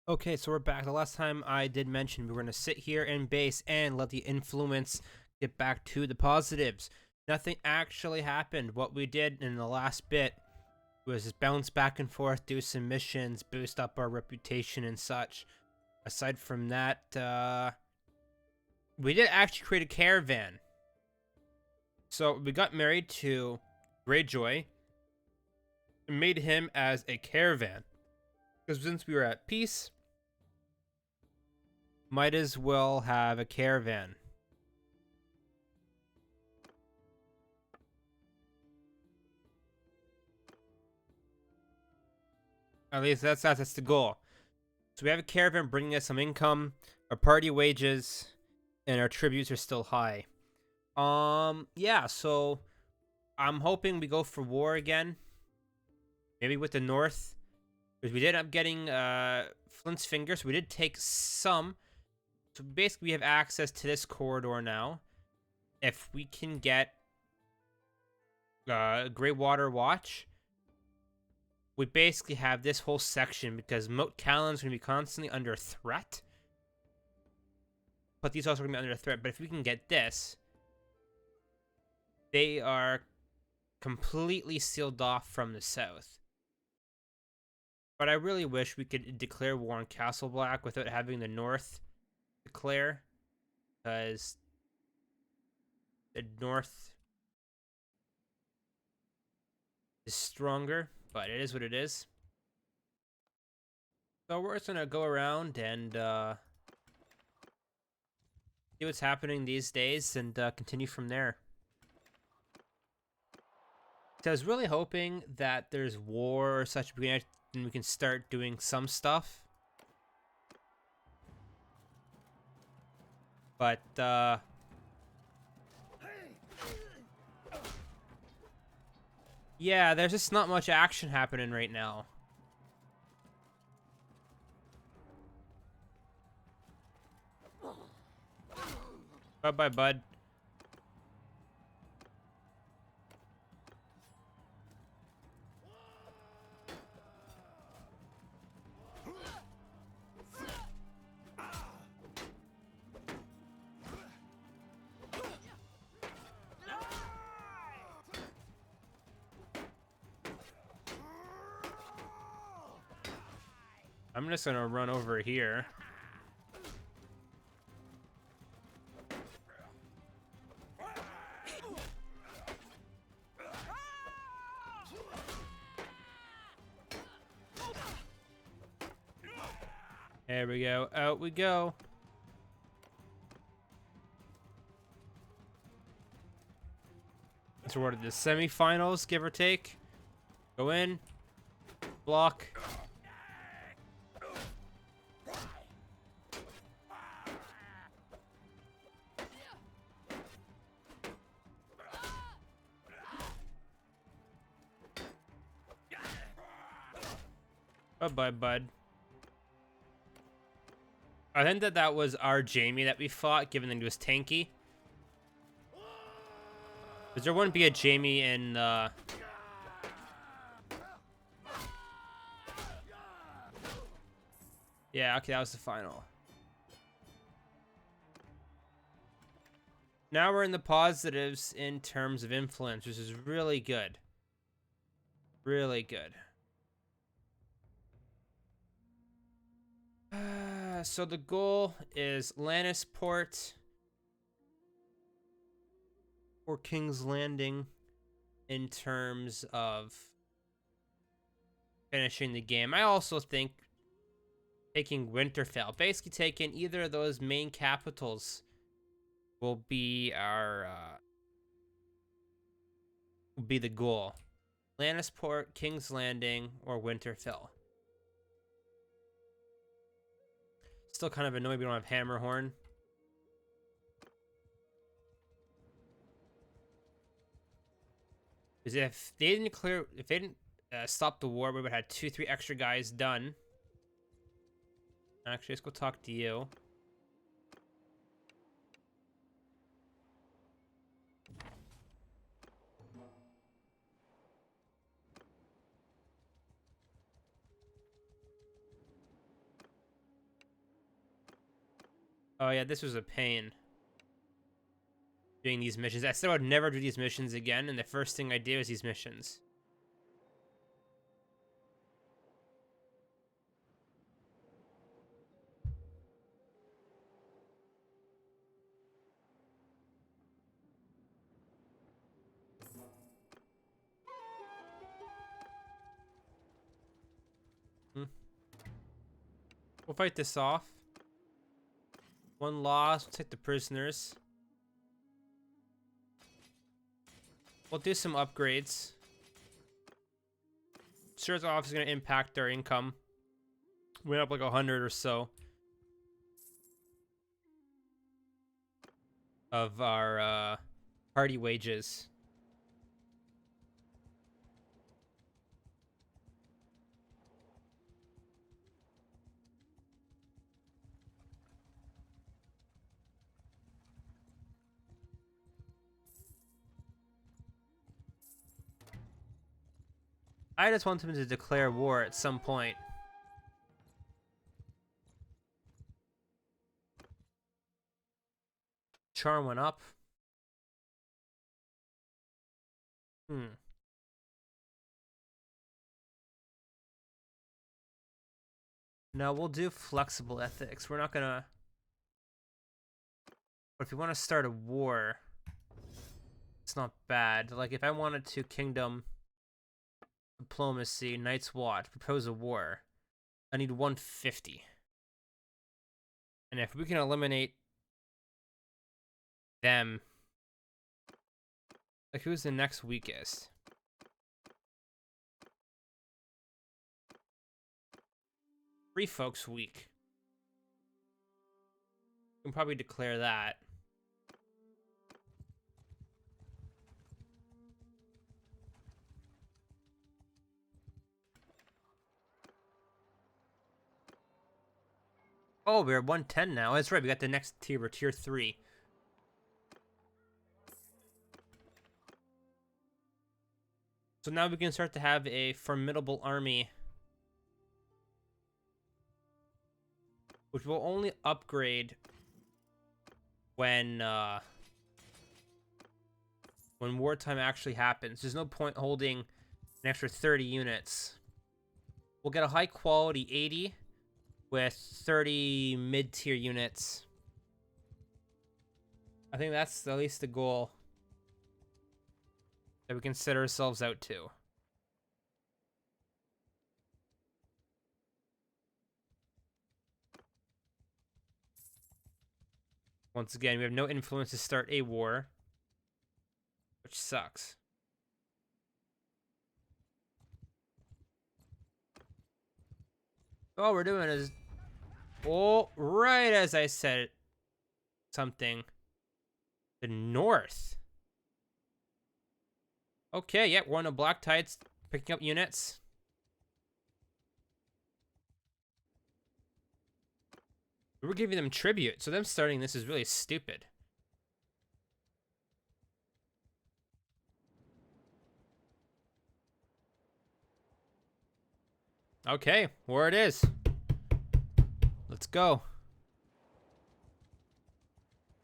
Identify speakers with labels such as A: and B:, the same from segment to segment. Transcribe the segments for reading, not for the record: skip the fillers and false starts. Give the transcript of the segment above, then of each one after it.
A: Okay, so we're back. The last time I did mention we were going to sit here in base and let the influence get back to the positives. Nothing actually happened. What we did in the last bit was just bounce back and forth, do some missions, boost up our reputation and such. Aside from that, we did actually create a caravan. So we got married to Greyjoy and made him as a caravan. Because since we were at peace, might as well have a caravan. At least that's the goal. So we have a caravan bringing us some income, our party wages, and our tributes are still high. Yeah, so I'm hoping we go for war again. Maybe with the North. Because we did end up getting Flint's Finger, so we did take some. So basically we have access to this corridor now. If we can get Grey Water Watch, we basically have this whole section because Moat Callan's going to be constantly under threat. But these also going to be under threat. But if we can get this, they are completely sealed off from the south. But I really wish we could declare war on Castle Black without having the north declare. Because the north is stronger. But it is what it is. So we're just going to go around and see what's happening these days and continue from there. So I was really hoping that there's war or such, and we can start doing some stuff. But, yeah, there's just not much action happening right now. Bye-bye, bud. I'm just gonna run over here. There we go. Out we go. So we're at the semifinals, give or take. Go in. Block. Bye-bye, bud. I think that was our Jamie that we fought, given that he was tanky. Because there wouldn't be a Jamie in, Yeah, okay, that was the final. Now we're in the positives in terms of influence, which is really good. Really good. So the goal is Lannisport or King's Landing in terms of finishing the game. I also think taking Winterfell, basically taking either of those main capitals, will be our will be the goal. Lannisport, King's Landing, or Winterfell. Still kind of annoyed we don't have Hammerhorn. Because if they didn't stop the war, we would have had 2-3 extra guys done. Actually, let's go talk to you. Oh yeah, this was a pain doing these missions. I said I would never do these missions again, and the first thing I did was these missions. Hmm. We'll fight this off. One loss, we'll take the prisoners. We'll do some upgrades. Sure, it's obviously going to impact our income. Went up like 100 or so of our party wages. I just want them to declare war at some point. Charm went up. No, we'll do flexible ethics. We're not gonna... But if you want to start a war, it's not bad. Like, if I wanted to kingdom diplomacy, Night's Watch, propose a war, I need 150. And if we can eliminate them... Like, who's the next weakest? Free Folks weak. We can probably declare that. Oh, we're at 110 now. That's right, we got the next tier. We're tier 3. So now we can start to have a formidable army, which will only upgrade when wartime actually happens. There's no point holding an extra 30 units. We'll get a high quality 80 with 30 mid-tier units. I think that's at least the goal that we can set ourselves out to. Once again, we have no influence to start a war, which sucks. All we're doing is... Oh, right as I said something. The north. Okay, yeah, we're on the Black Tides, picking up units. We're giving them tribute, so them starting this is really stupid. Okay, where it is. Let's go.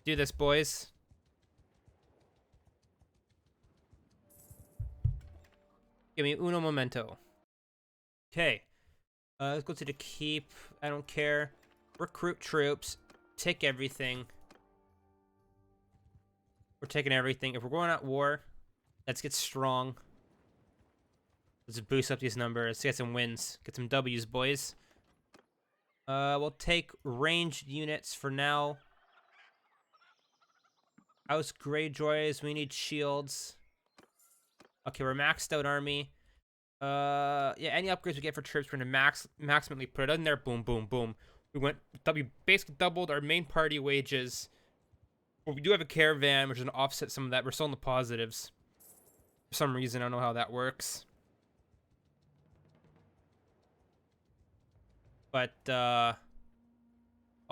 A: Do this, boys. Give me uno momento. Okay. Let's go to the keep. I don't care. Recruit troops. Take everything. We're taking everything. If we're going at war, let's get strong. Let's boost up these numbers. Get some wins. Get some W's, boys. We'll take ranged units for now. House Greyjoys. We need shields. Okay, we're maxed out army. Yeah, any upgrades we get for troops, we're gonna maximally put it in there. Boom, boom, boom. We basically doubled our main party wages. But we do have a caravan, which is gonna offset some of that. We're still in the positives. For some reason, I don't know how that works. But oh,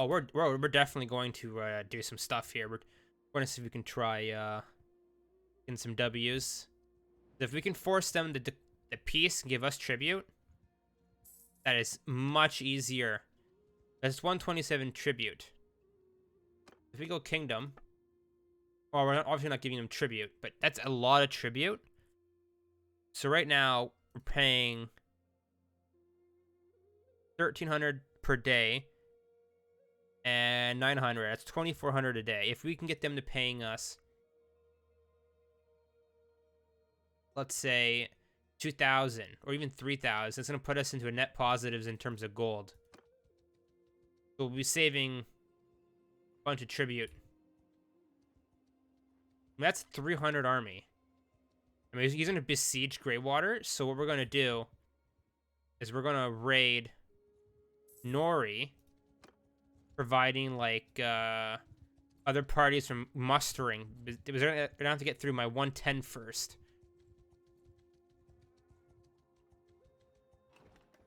A: we're definitely going to do some stuff here. We're gonna see if we can try in some W's. If we can force them to the peace and give us tribute, that is much easier. That's 127 tribute. If we go kingdom, well, we're not, obviously not giving them tribute, but that's a lot of tribute. So right now we're paying 1,300 per day and 900. That's 2,400 a day. If we can get them to paying us, let's say 2,000 or even 3,000, it's gonna put us into a net positives in terms of gold. So we'll be saving a bunch of tribute. That's 300 army. I mean, he's going to besiege Greywater. So what we're going to do is we're going to raid Nori, providing like other parties from mustering. We're going to have to get through my 110 first.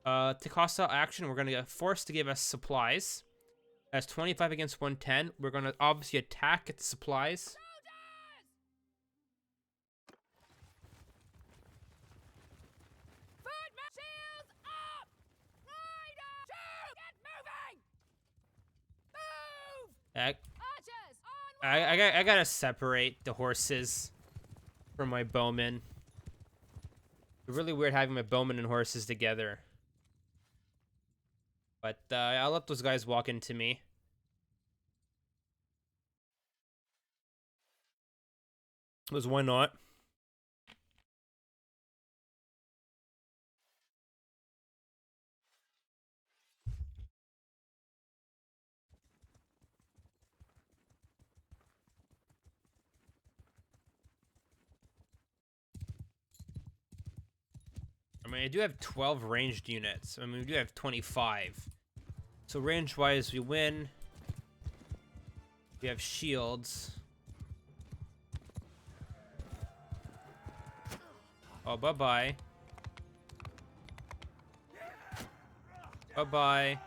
A: To cost out action, we're going to get forced to give us supplies. That's 25 against 110. We're going to obviously attack at the supplies. I gotta separate the horses from my bowmen. It's really weird having my bowmen and horses together. But I'll let those guys walk into me. Because why not? I mean, I do have 12 ranged units. I mean, we do have 25. So range-wise, we win. We have shields. Oh, bye-bye. Bye-bye.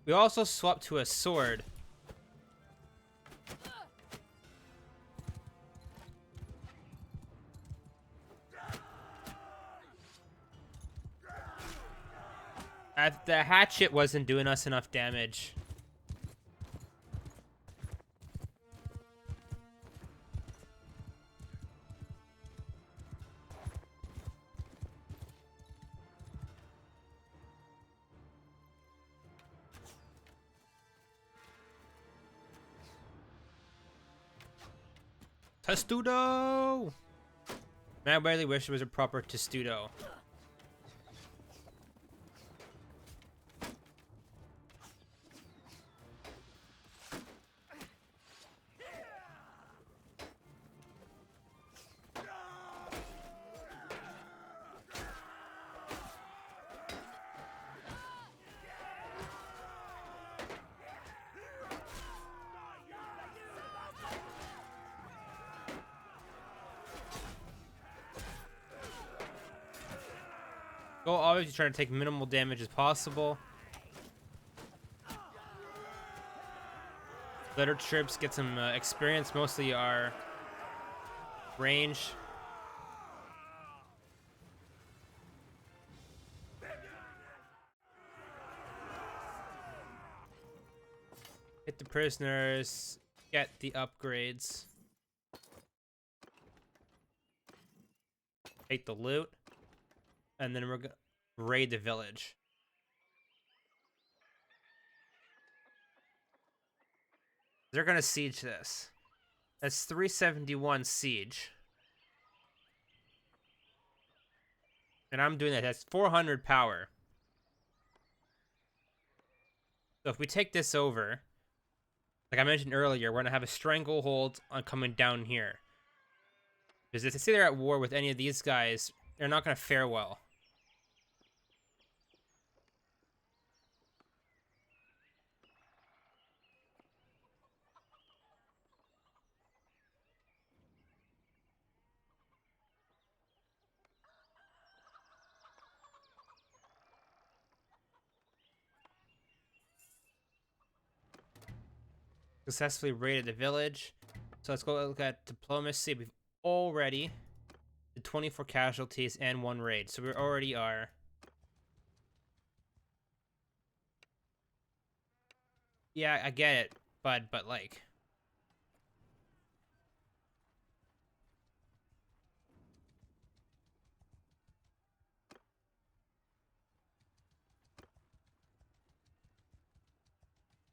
A: We also swapped to a sword. The hatchet wasn't doing us enough damage. Testudo! Man, I really wish it was a proper Testudo. Go obviously trying to take minimal damage as possible. Let our troops get some experience, mostly our range. Hit the prisoners, get the upgrades. Take the loot. And then we're gonna raid the village. They're gonna siege this. That's 371 siege. And I'm doing that. That's 400 power. So if we take this over, like I mentioned earlier, we're gonna have a stranglehold on coming down here. Because if they say they're at war with any of these guys, they're not gonna fare well. Successfully raided the village. So let's go look at diplomacy. We've already The 24 casualties and 1 raid. So we already are. Yeah, I get it, but like.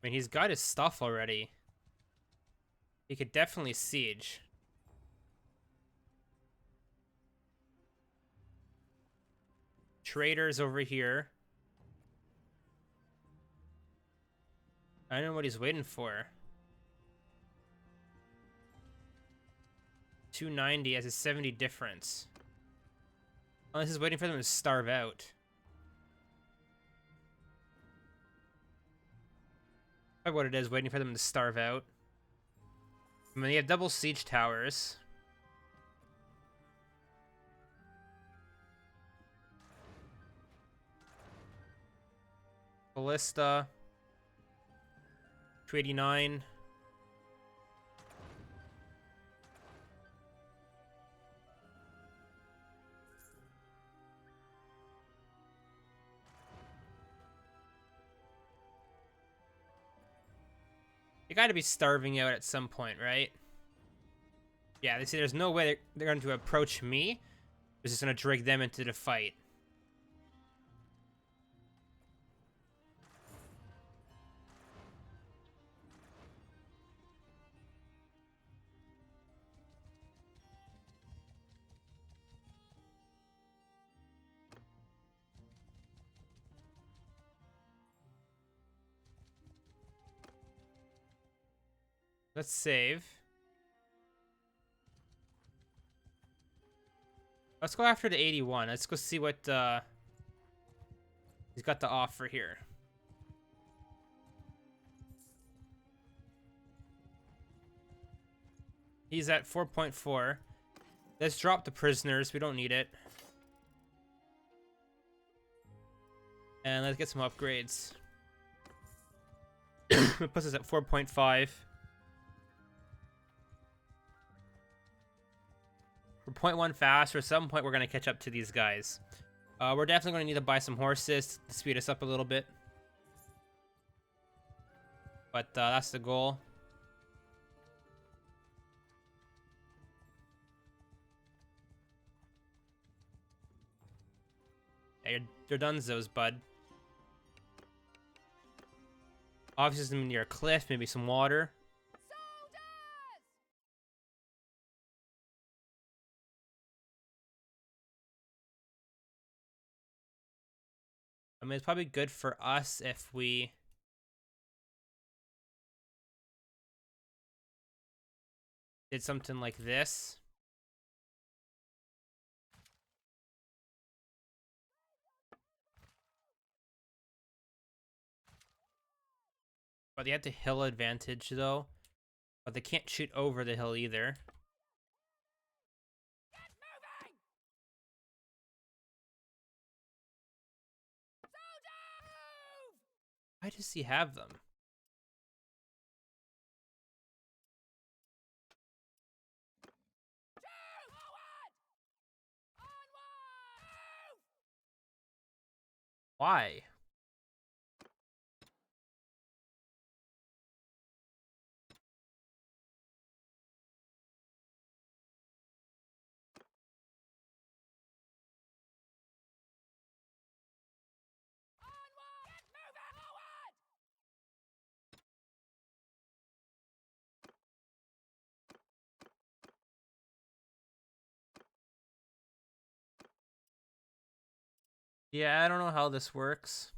A: I mean, he's got his stuff already. He could definitely siege. Traders over here. I don't know what he's waiting for. 290 has a 70 difference. Unless he's waiting for them to starve out. Probably what it is, waiting for them to starve out. I mean, they have double siege towers. Ballista. 289. They gotta be starving out at some point, right? Yeah, they see there's no way they're going to approach me. It's just gonna drag them into the fight. Let's save. Let's go after the 81. Let's go see what he's got to offer here. He's at 4.4. Let's drop the prisoners. We don't need it. And let's get some upgrades. It puts us at 4.5. We're 0.1 faster. At some point, we're going to catch up to these guys. We're definitely going to need to buy some horses to speed us up a little bit. But that's the goal. Yeah, you're donezo's, bud. Obviously, something near a cliff, maybe some water. I mean, it's probably good for us if we did something like this. But they have the hill advantage, though. But they can't shoot over the hill either. Why does he have them? Why? Yeah, I don't know how this works.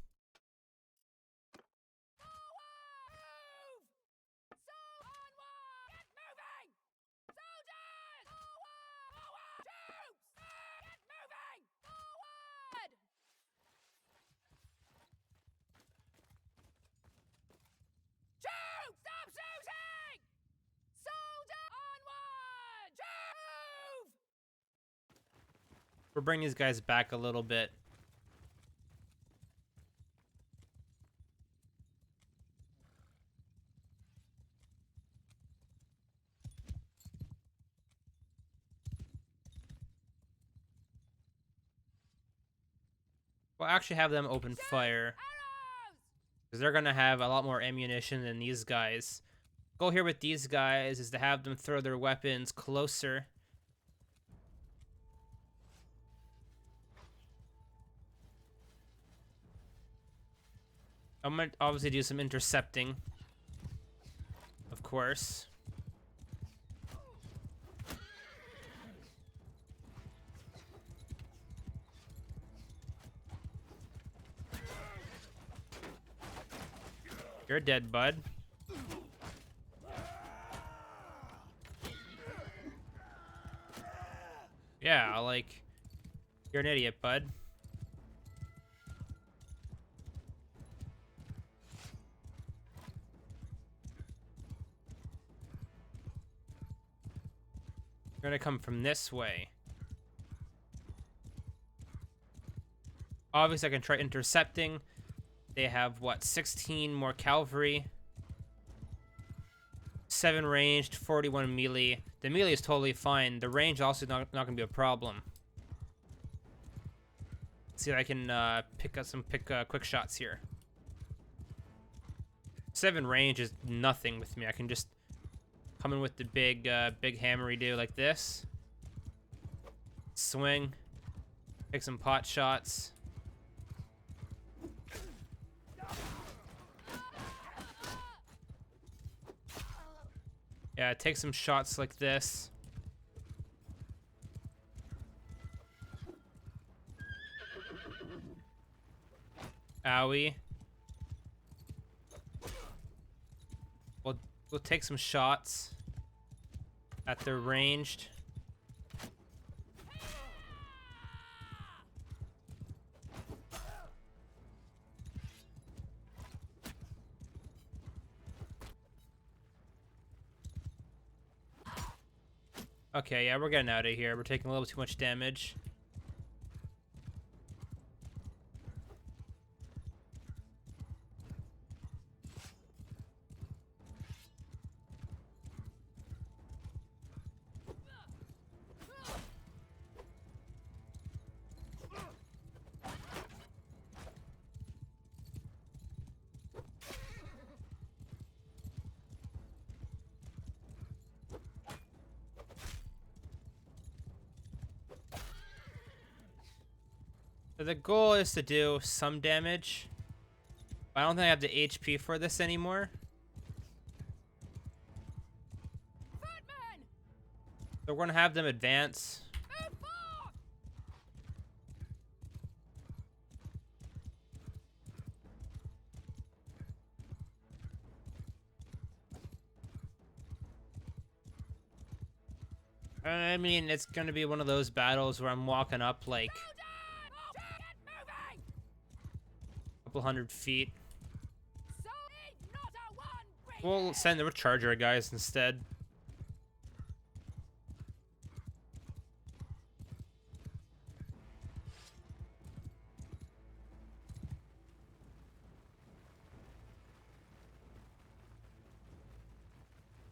A: We're bringing these guys back a little bit. We'll actually have them open fire. Because they're going to have a lot more ammunition than these guys. Goal here with these guys is to have them throw their weapons closer. I'm going to obviously do some intercepting. Of course. You're dead, bud. Yeah, like, you're an idiot, bud. You're gonna come from this way. Obviously, I can try intercepting. They have, what, 16 more cavalry. 7 ranged, 41 melee. The melee is totally fine. The range also not gonna be a problem. Let's see if I can pick up some quick shots here. 7 range is nothing with me. I can just come in with the big hammery do like this. Swing. Take some pot shots. Yeah, take some shots like this. Owie. We'll take some shots at their ranged. Okay, yeah, we're getting out of here. We're taking a little too much damage. So the goal is to do some damage. But I don't think I have the HP for this anymore. So we're gonna have them advance. I mean, it's gonna be one of those battles where I'm walking up like a couple 100 feet. We'll send the Charger guys instead.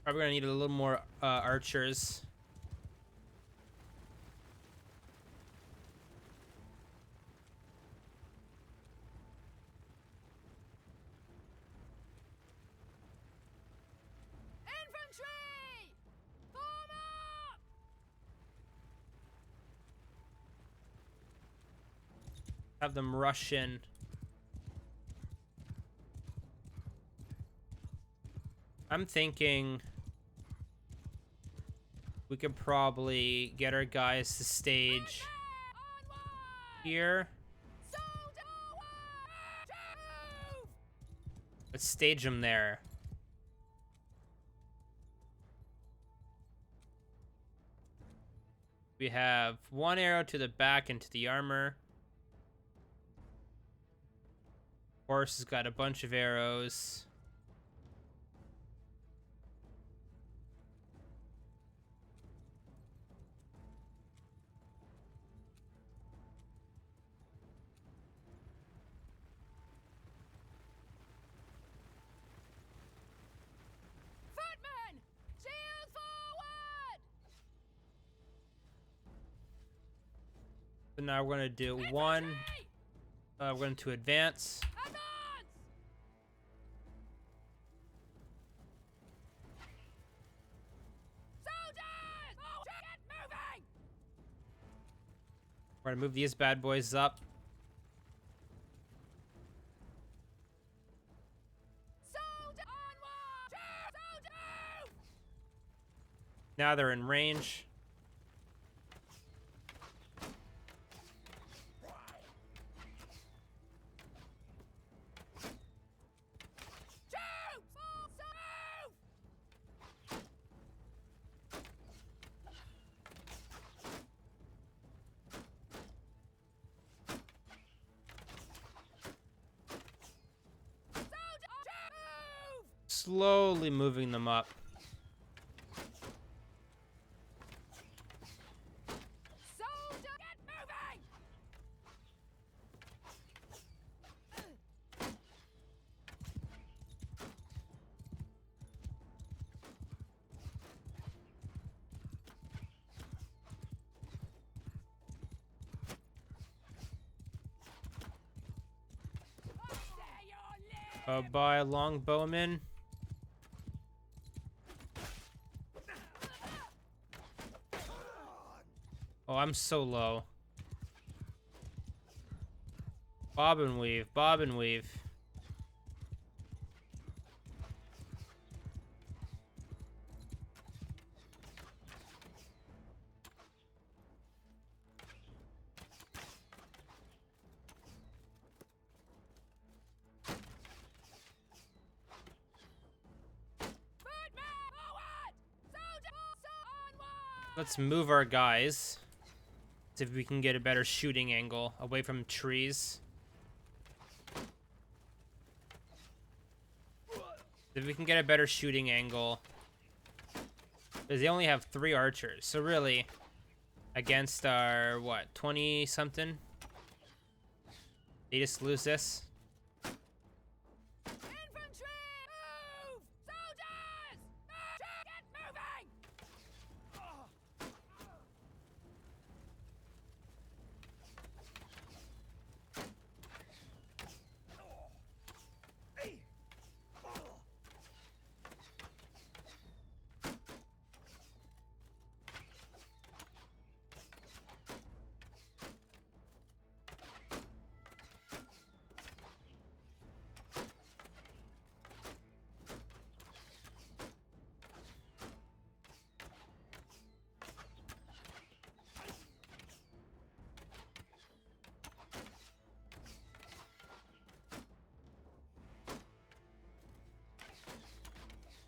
A: Probably gonna need a little more archers. Have them rush in. I'm thinking we could probably get our guys to stage here. Let's stage them there. We have 1 arrow to the back into the armor. Horse has got a bunch of arrows.
B: Footmen! Shield forward!
A: So now we're gonna do one We're going to advance.
B: Advance! Soldiers! Oh, get moving!
A: We're going to move these bad boys up.
B: Soldier onward! Soldier!
A: Now they're in range.
B: Troops! Move! Soldier! Move!
A: Slowly moving them up.
B: Soldier, get moving! Say your name!
A: By longbowmen. Oh, I'm so low. Bob and weave, bob and weave.
B: Footman! Forward! Soldier! Onward!
A: Let's move our guys. See if we can get a better shooting angle away from trees. If we can get a better shooting angle. Because they only have 3 archers. So really, against our, what, 20 something? They just lose this.
B: Infantry! Move! Soldiers! Get moving!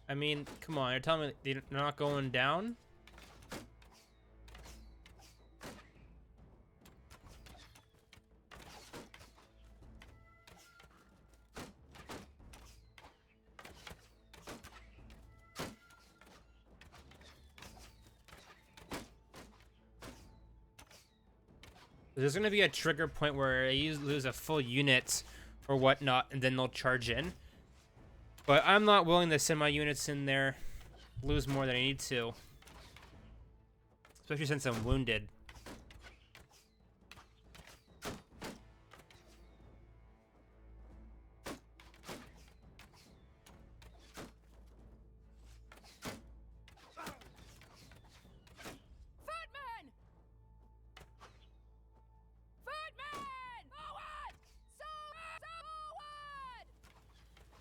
A: I mean, come on, you're telling me they're not going down? There's gonna be a trigger point where you lose a full unit or whatnot, and then they'll charge in. But I'm not willing to send my units in there, lose more than I need to. Especially since I'm wounded.
B: Footman! Footman! Forward! Forward!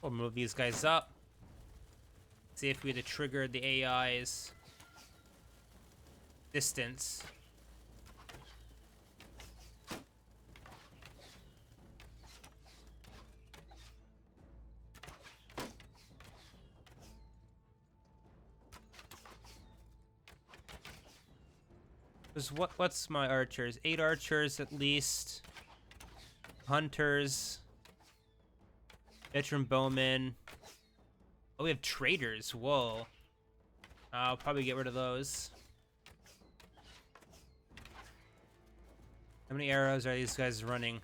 A: We'll move these guys up. See if we had to trigger the AI's distance. What's my archers? 8 archers at least. Hunters. Veteran bowmen. Oh, we have traders. Whoa. I'll probably get rid of those. How many arrows are these guys running?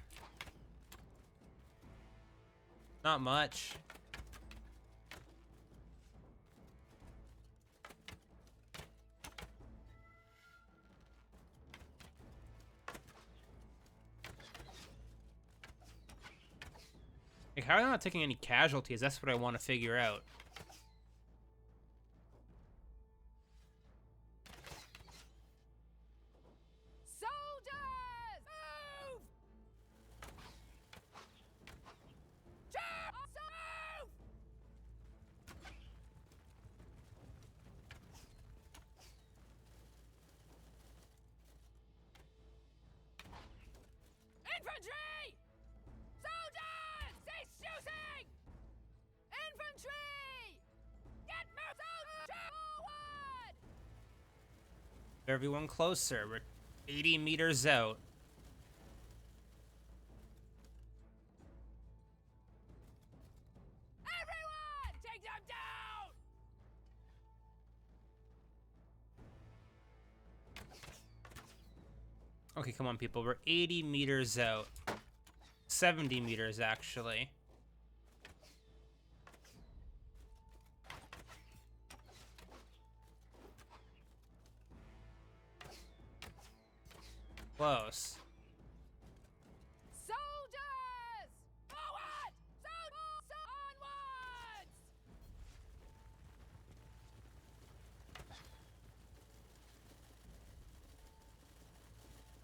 A: Not much. Like, how are they not taking any casualties? That's what I want to figure out.
B: Soldiers! Move! Move! Infantry! Soldiers! Cease shooting! Infantry! Get moved! Forward!
A: Everyone closer. We're 80 meters out.
B: Everyone! Take them down!
A: Okay, come on, people. We're 80 meters out. 70 meters, actually. Close.
B: Soldiers! Forward! Onwards!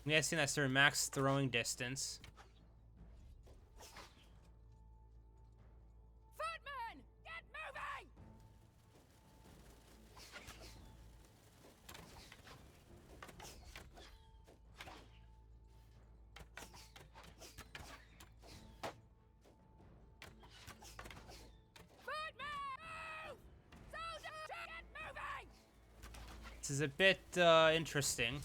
A: I'm guessing that's their max throwing distance.
B: Footmen! Get moving! Footmen! Move! Soldiers! Get moving!
A: This is a bit interesting.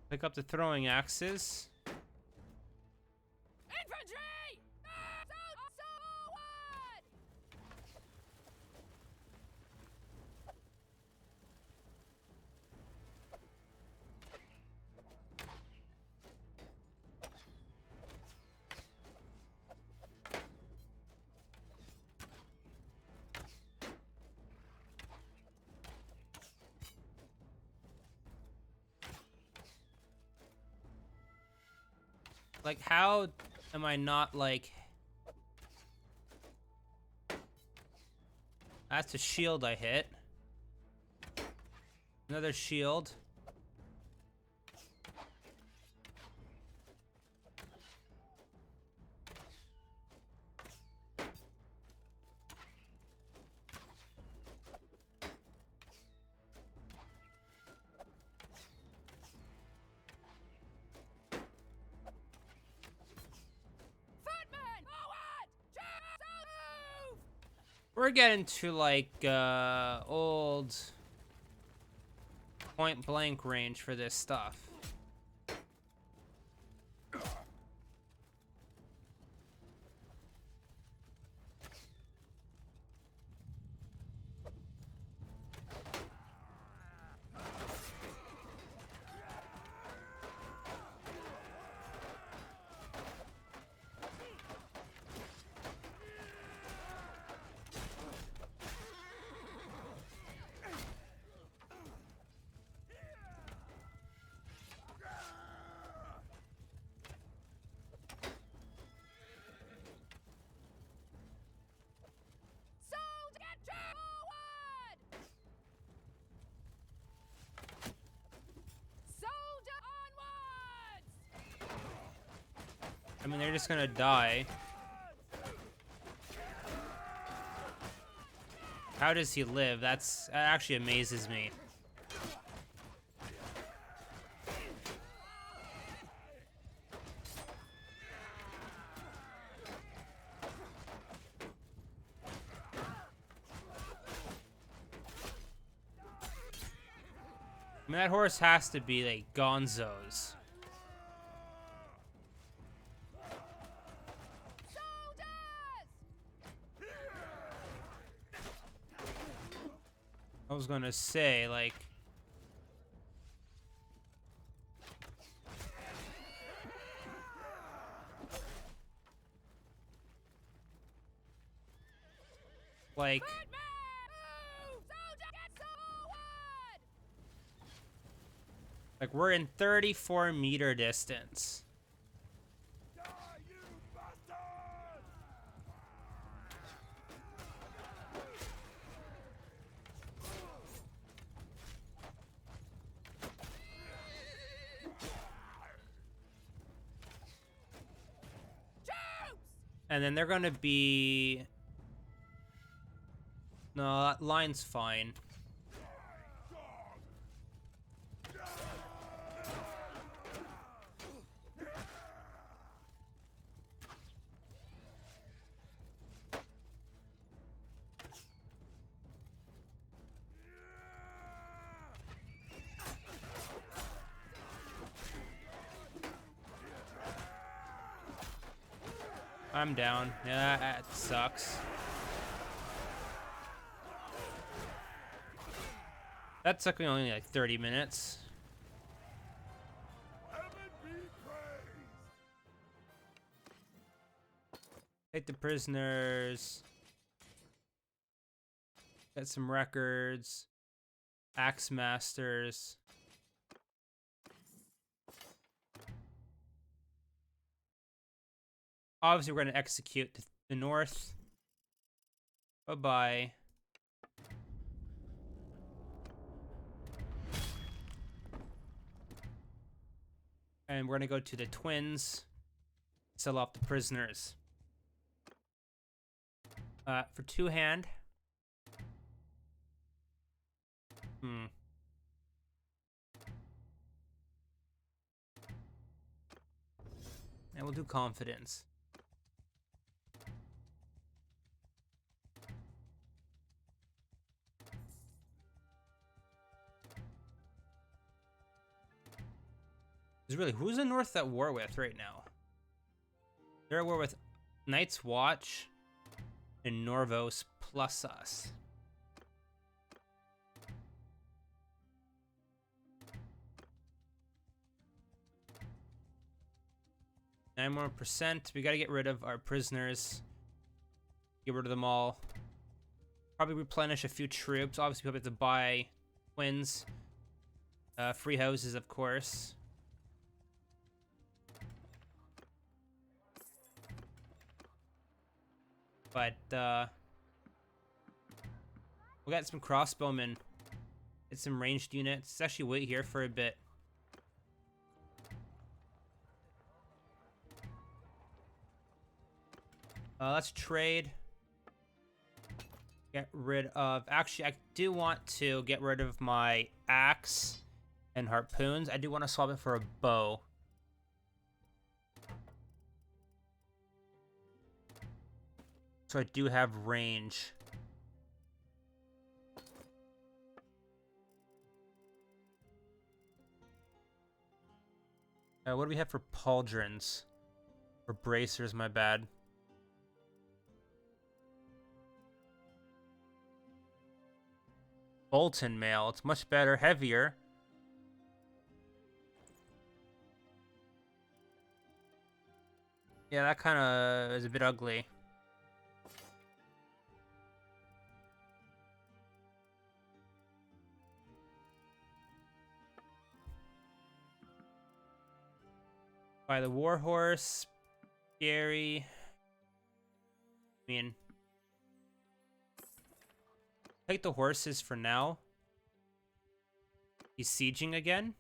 A: Pick up the throwing axes.
B: Infantry! Forward!
A: Like, how am I not, like... That's a shield I hit. Another shield.
B: Footmen! Forward! Move!
A: We're getting to, like, old point-blank range for this stuff.
B: Soldiers! Get forward! Soldier onwards!
A: I mean, they're just gonna die. How does he live? That actually amazes me. I mean, that horse has to be like Gonzo's.
B: Soldiers!
A: was gonna say, like... Like...
B: Move! Soldier, get forward!
A: Like, we're in 34-meter distance.
B: Troops!
A: And then they're gonna be... No, that line's fine. I'm down. Yeah, that sucks. That took me only like 30 minutes. Take the prisoners. Get some records. Axe masters. Obviously, we're going to execute the north. Bye-bye. And we're going to go to the twins. Sell off the prisoners. For two-hand. And we'll do confidence. Is really, who's the North at war with right now? They're at war with Night's Watch and Norvos plus us. Nine more %. We gotta get rid of our prisoners. Get rid of them all. Probably replenish a few troops. Obviously, we have to buy twins. Free houses, of course. But, we'll get some crossbowmen. Get some ranged units. Let's actually wait here for a bit. Let's trade. Get rid of... Actually, I do want to get rid of my axe and harpoons. I do want to swap it for a bow. So I do have range. What do we have for pauldrons? Or bracers, my bad. Bolton mail. It's much better, heavier. Yeah, that kind of is a bit ugly. Buy the warhorse. Scary. I mean, take the horses for now. He's sieging again.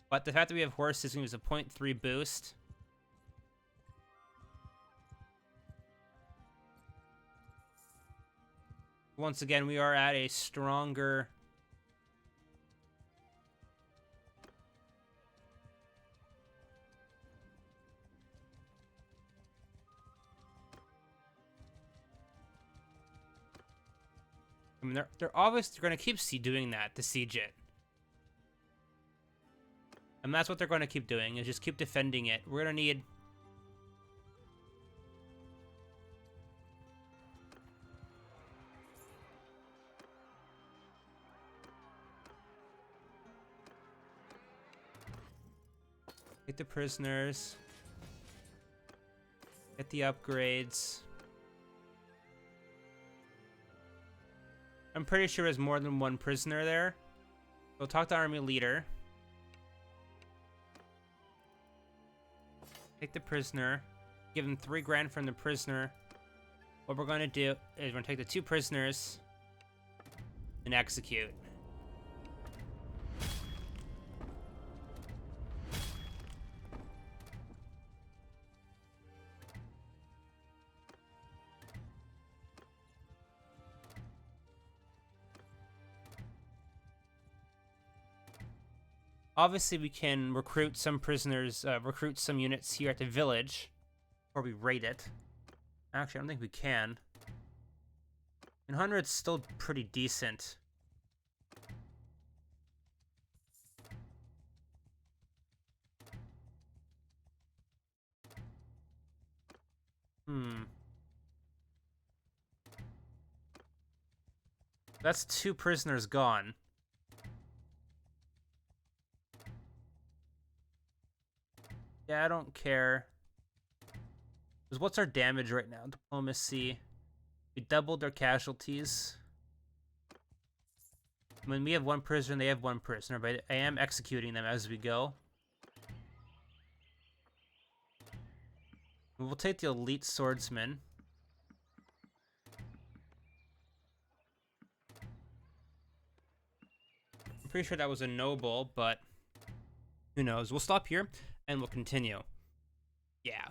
A: But the fact that we have horses gives a 0.3 boost. Once again, we are at a stronger... I mean, they're obviously going to keep doing that to siege it. And that's what they're going to keep doing, is just keep defending it. We're going to need... Get the prisoners. Get the upgrades. I'm pretty sure there's more than one prisoner there. We'll talk to army leader. Take the prisoner. Give him 3 grand from the prisoner. What we're going to do is we're going to take the 2 prisoners and execute. Obviously, we can recruit some prisoners, recruit some units here at the village, before we raid it. Actually, I don't think we can. 100's still pretty decent. That's 2 prisoners gone. Yeah, I don't care. Because what's our damage right now? Diplomacy. We doubled their casualties. When we have 1 prisoner, they have 1 prisoner, but I am executing them as we go. We'll take the elite swordsman. I'm pretty sure that was a noble, but who knows? We'll stop here and we'll continue. Yeah.